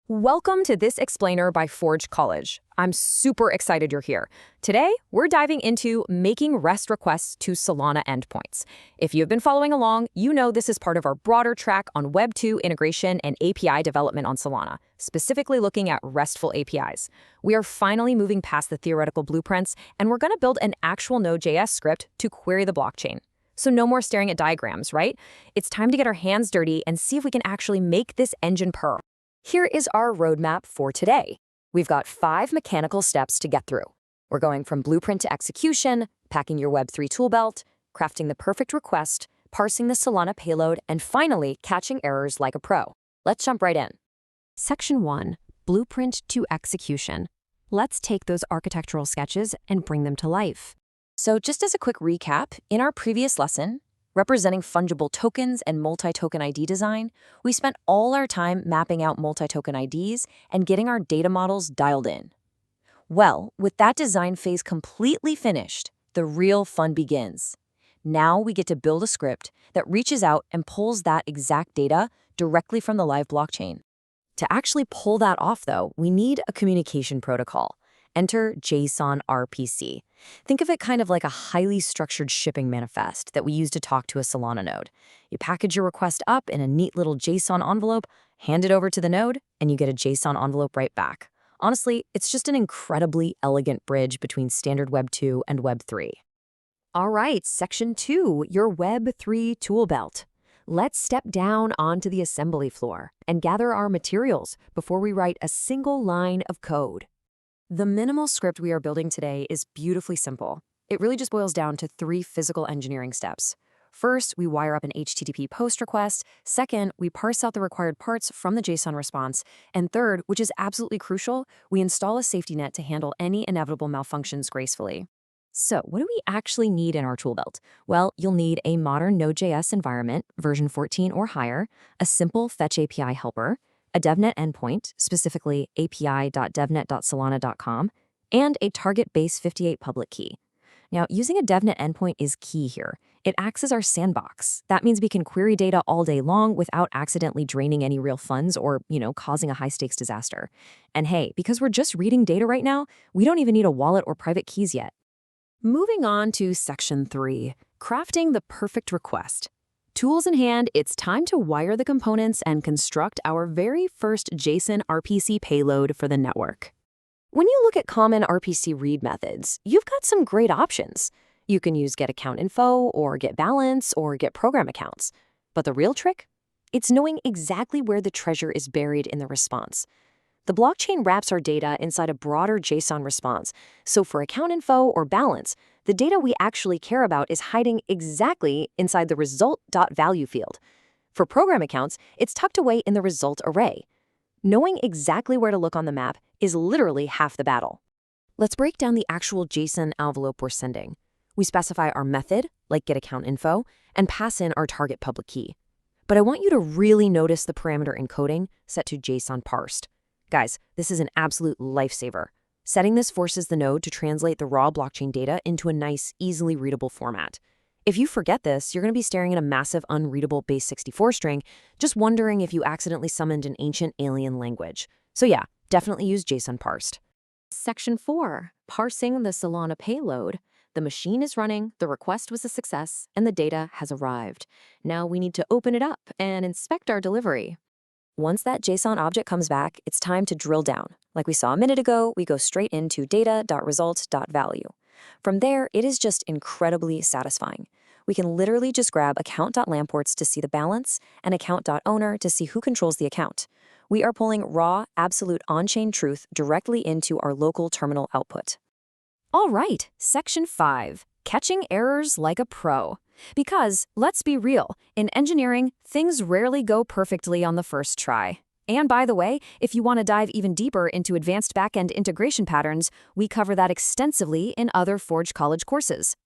Welcome to this explainer by Forge College. I'm super excited you're here. Today, we're diving into making REST requests to Solana endpoints. If you've been following along, you know this is part of our broader track on Web 2 integration and API development on Solana, specifically looking at RESTful APIs. We are finally moving past the theoretical blueprints, and we're going to build an actual Node.js script to query the blockchain. So no more staring at diagrams, right? It's time to get our hands dirty and see if we can actually make this engine purr. Here is our roadmap for today. We've got 5 mechanical steps to get through. We're going from blueprint to execution, packing your Web3 tool belt, crafting the perfect request, parsing the Solana payload, and finally catching errors like a pro. Let's jump right in. Section 1, Blueprint to Execution. Let's take those architectural sketches and bring them to life. So just as a quick recap, in our previous lesson, representing fungible tokens and multi-token ID design, we spent all our time mapping out multi-token IDs and getting our data models dialed in. Well, with that design phase completely finished, the real fun begins. Now we get to build a script that reaches out and pulls that exact data directly from the live blockchain. To actually pull that off, though, we need a communication protocol. Enter JSON-RPC. Think of it kind of like a highly structured shipping manifest that we use to talk to a Solana node. You package your request up in a neat little JSON envelope, hand it over to the node, and you get a JSON envelope right back. Honestly, it's just an incredibly elegant bridge between standard Web 2 and Web 3. All right, Section 2, your Web 3 tool belt. Let's step down onto the assembly floor and gather our materials before we write a single line of code. The minimal script we are building today is beautifully simple. It really just boils down to 3 physical engineering steps. First, we wire up an HTTP POST request. Second, we parse out the required parts from the JSON response. And third, which is absolutely crucial, we install a safety net to handle any inevitable malfunctions gracefully. So, what do we actually need in our tool belt? Well, you'll need a modern Node.js environment, version 14 or higher, a simple fetch API helper, a devnet endpoint, specifically api.devnet.solana.com, and a target base 58 public key. Now, using a devnet endpoint is key here. It acts as our sandbox. That means we can query data all day long without accidentally draining any real funds or, causing a high-stakes disaster. And hey, because we're just reading data right now, we don't even need a wallet or private keys yet. Moving on to Section 3, crafting the perfect request. Tools in hand, it's time to wire the components and construct our very first JSON-RPC payload for the network. When you look at common RPC read methods, you've got some great options. You can use getAccountInfo or getBalance or getProgramAccounts. But the real trick? It's knowing exactly where the treasure is buried in the response. The blockchain wraps our data inside a broader JSON response, so for AccountInfo or balance, the data we actually care about is hiding exactly inside the result.value field. For program accounts, it's tucked away in the result array. Knowing exactly where to look on the map is literally half the battle. Let's break down the actual JSON envelope we're sending. We specify our method, like getAccountInfo, and pass in our target public key. But I want you to really notice the parameter encoding set to JSON parsed. Guys, this is an absolute lifesaver. Setting this forces the node to translate the raw blockchain data into a nice, easily readable format. If you forget this, you're going to be staring at a massive, unreadable base 64 string, just wondering if you accidentally summoned an ancient alien language. So yeah, definitely use JSON parsed. Section 4, parsing the Solana payload. The machine is running, the request was a success, and the data has arrived. Now we need to open it up and inspect our delivery. Once that JSON object comes back, it's time to drill down. Like we saw a minute ago, we go straight into data.result.value. From there, it is just incredibly satisfying. We can literally just grab account.lamports to see the balance and account.owner to see who controls the account. We are pulling raw, absolute on-chain truth directly into our local terminal output. All right, Section 5, catching errors like a pro. Because, let's be real, in engineering, things rarely go perfectly on the first try. And by the way, if you want to dive even deeper into advanced backend integration patterns, we cover that extensively in other Forge College courses.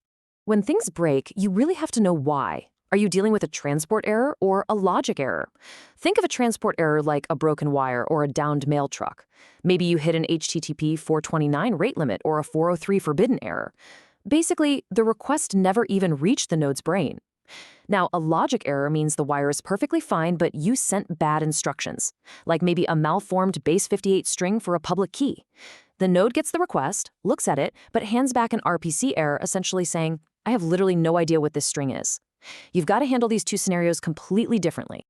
When things break, you really have to know why. Are you dealing with a transport error or a logic error? Think of a transport error like a broken wire or a downed mail truck. Maybe you hit an HTTP 429 rate limit or a 403 forbidden error. Basically, the request never even reached the node's brain. Now, a logic error means the wire is perfectly fine, but you sent bad instructions, like maybe a malformed base 58 string for a public key. The node gets the request, looks at it, but hands back an RPC error essentially saying, I have literally no idea what this string is. You've got to handle these two scenarios completely differently.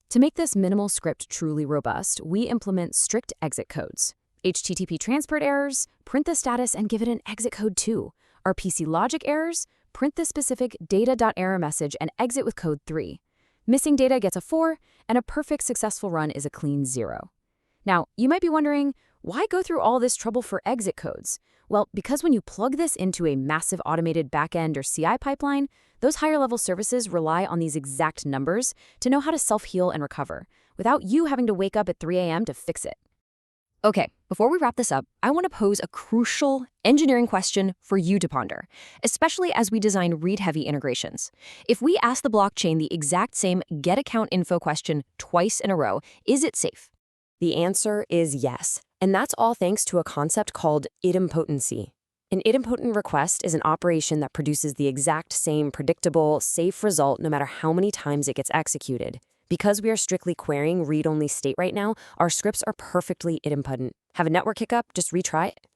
To make this minimal script truly robust, we implement strict exit codes. HTTP transport errors, print the status and give it an exit code too. RPC logic errors, print the specific data.error message and exit with code 3. Missing data gets a 4, and a perfect successful run is a clean 0. Now, you might be wondering, why go through all this trouble for exit codes? Well, because when you plug this into a massive automated backend or CI pipeline, those higher-level services rely on these exact numbers to know how to self-heal and recover, without you having to wake up at 3 a.m. to fix it. Okay, before we wrap this up, I want to pose a crucial engineering question for you to ponder, especially as we design read-heavy integrations. If we ask the blockchain the exact same get account info question twice in a row, is it safe? The answer is yes, and that's all thanks to a concept called idempotency. An idempotent request is an operation that produces the exact same predictable, safe result no matter how many times it gets executed. Because we are strictly querying read-only state right now, our scripts are perfectly idempotent. Have a network hiccup? Just retry it.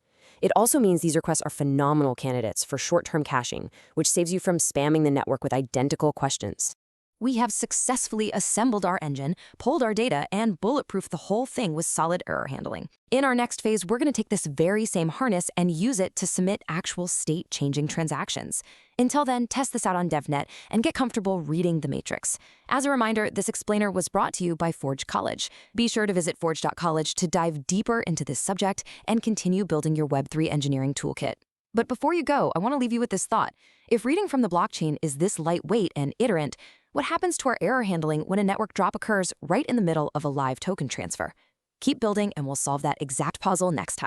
It also means these requests are phenomenal candidates for short-term caching, which saves you from spamming the network with identical questions. We have successfully assembled our engine, pulled our data, and bulletproofed the whole thing with solid error handling. In our next phase, we're going to take this very same harness and use it to submit actual state-changing transactions. Until then, test this out on DevNet and get comfortable reading the matrix. As a reminder, this explainer was brought to you by Forge College. Be sure to visit forge.college to dive deeper into this subject and continue building your Web3 engineering toolkit. But before you go, I want to leave you with this thought. If reading from the blockchain is this lightweight and iterant, what happens to our error handling when a network drop occurs right in the middle of a live token transfer? Keep building and we'll solve that exact puzzle next time.